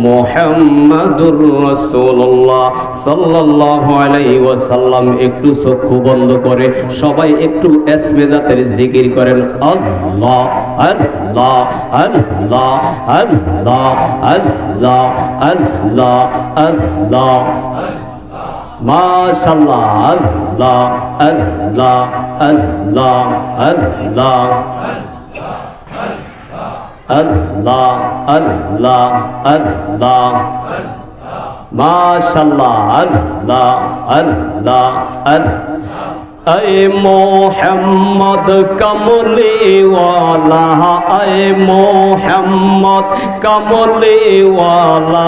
মুহাম্মাদুর রাসূলুল্লাহ সাল্লাল্লাহু আলাইহি ওয়াসাল্লাম। একটু চক্ষু বন্ধ করে সবাই একটু ইসমে জাতের জিকির করেন। আল্লাহ আল্লাহ আল্লাহ আল্লাহ আল্লাহ আল্লাহ আল্লাহ মাশাআল্লাহ। আল্লাহ আল্লাহ আল্লাহ আল্লাহ আল্লাহ আল্লাহ আল্লাহ মাশাআল্লাহ। আল্লাহ আল্লাহ আল্লাহ। আয় মোহাম্মদ কমলিওয়ালা, আয় মোহাম্মদ কমলিওয়ালা,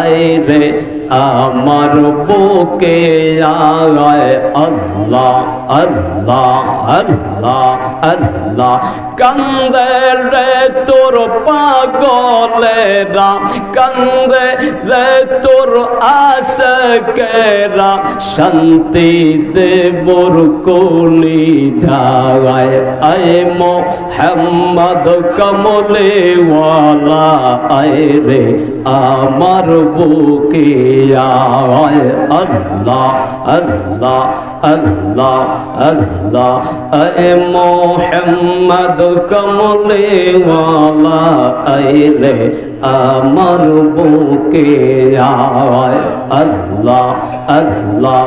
আয় রে আমার বুকে আয়। আল্লাহ আল্লাহ আল্লাহ আল্লাহ। কান্দে রে তোর পাগলেরা, কান্দে রে তোর আশিকেরা, শান্তি দেবর কলি ঢাগায়। আয় মোহাম্মদ কমলিওয়ালা, আয় রে আমার বুকে আয়। আল্লাহ আল্লাহ আল্লাহ আল্লাহ। আয় মোহাম্মদ কমলিওয়ালা, আয় রে আমার বুকে আয়। আল্লাহ আল্লাহ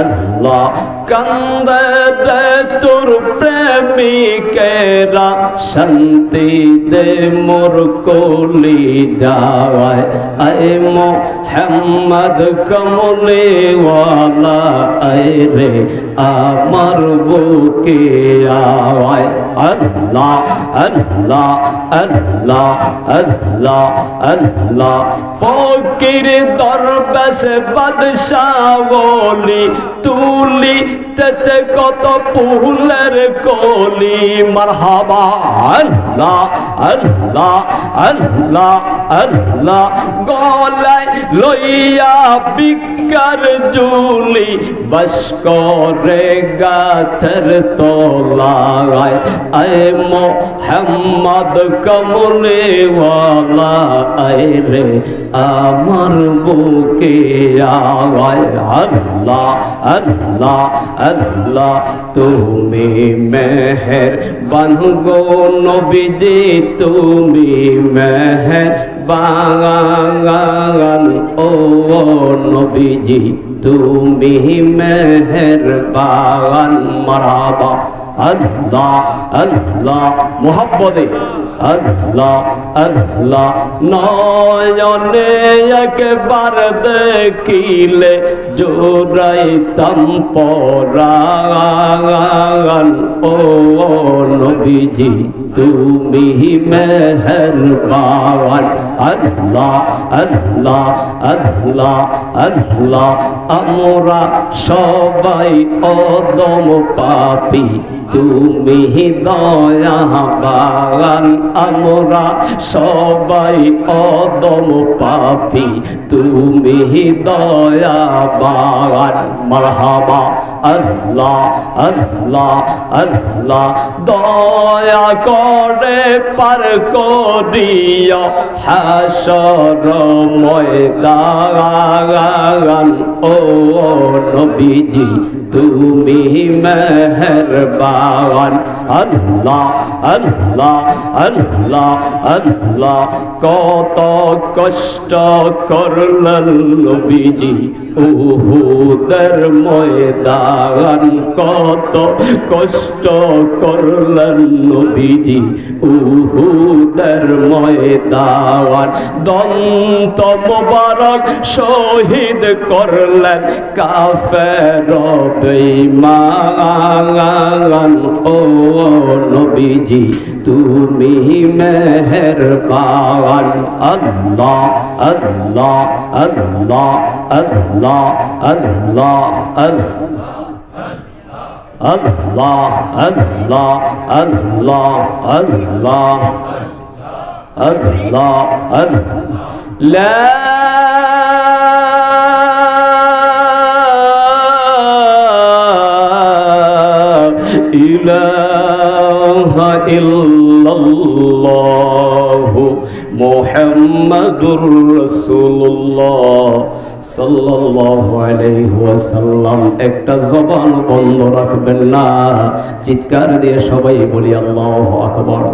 আল্লাহ। কান্দে রে তোর প্রেমিকেরা, শান্তি দে মোর কলি যায়। আয় মোহাম্মদ কমলিওয়ালা, আয় রে আমার বুকে আয়। আল্লাহ আল্লাহ আল্লাহ আল্লাহ আল্লাহ। ফকির দরবেশ বাদশাহ বলি তুলি তেতে কত ফুলের কলি। মারহাবা। আল্লাহ আল্লাহ আল্লাহ আল্লাহ। গলায় লইয়া বিকার জুলি, বাস করে গাছের তলায়। আয় মোহাম্মদ কমলিওয়ালা, আয় রে আমার বুকে আয়। আল্লাহ আল্লাহ আল্লাহ। তুমি মেহেরবান গো নবীজি, তুমি মেহেরবান ও নবীজি, তুমি মেহেরবান। মারহাবা। আল্লাহ আল্লাহ মুহাব্বতে। আল্লাহ আল্লাহ। নয়নে একবার দেখিলে জোড়াইতাম পরাণ। ও নবীজি তুমি মেহেরবান। আল্লাহ আল্লাহ আল্লাহ আল্লাহ। আমরা সবাই অদম পাপী, তুমি দয়াবান। আমরা সবাই অদম পাপী, তুমি দয়াবান। মারহাবা। আল্লাহ আল্লাহ আল্লাহ। দয়া করে পার করিও হাসর ময়দান। ও নবীজি তুমি মেহেরবান। আল্লাহ আল্লাহ আল্লাহ আল্লাহ। কত কষ্ট করলেন নবীজি উহুদের ময়দান। কত কষ্ট করলেন নবীজি উহুদের ময়দান। দন্ত মোবারক শহীদ করলেন কাফের বেঈমান। ও নবীজি তুমি মেহেরবান। আল্লাহ আল্লাহ আল্লাহ আল্লাহ আল্লাহ আল্লাহ আল্লাহ আল্লাহ আল্লাহ আল্লাহ আল্লাহ। লা ইলাহা ইল্লাল্লাহু মুহাম্মাদুর রাসূলুল্লাহ সাল্লাল্লাহু আলাইহি ওয়াসাল্লাম। একটা জবান বন্ধ রাখবেন না, চিৎকার দিয়ে সবাই বলি আল্লাহু আকবার।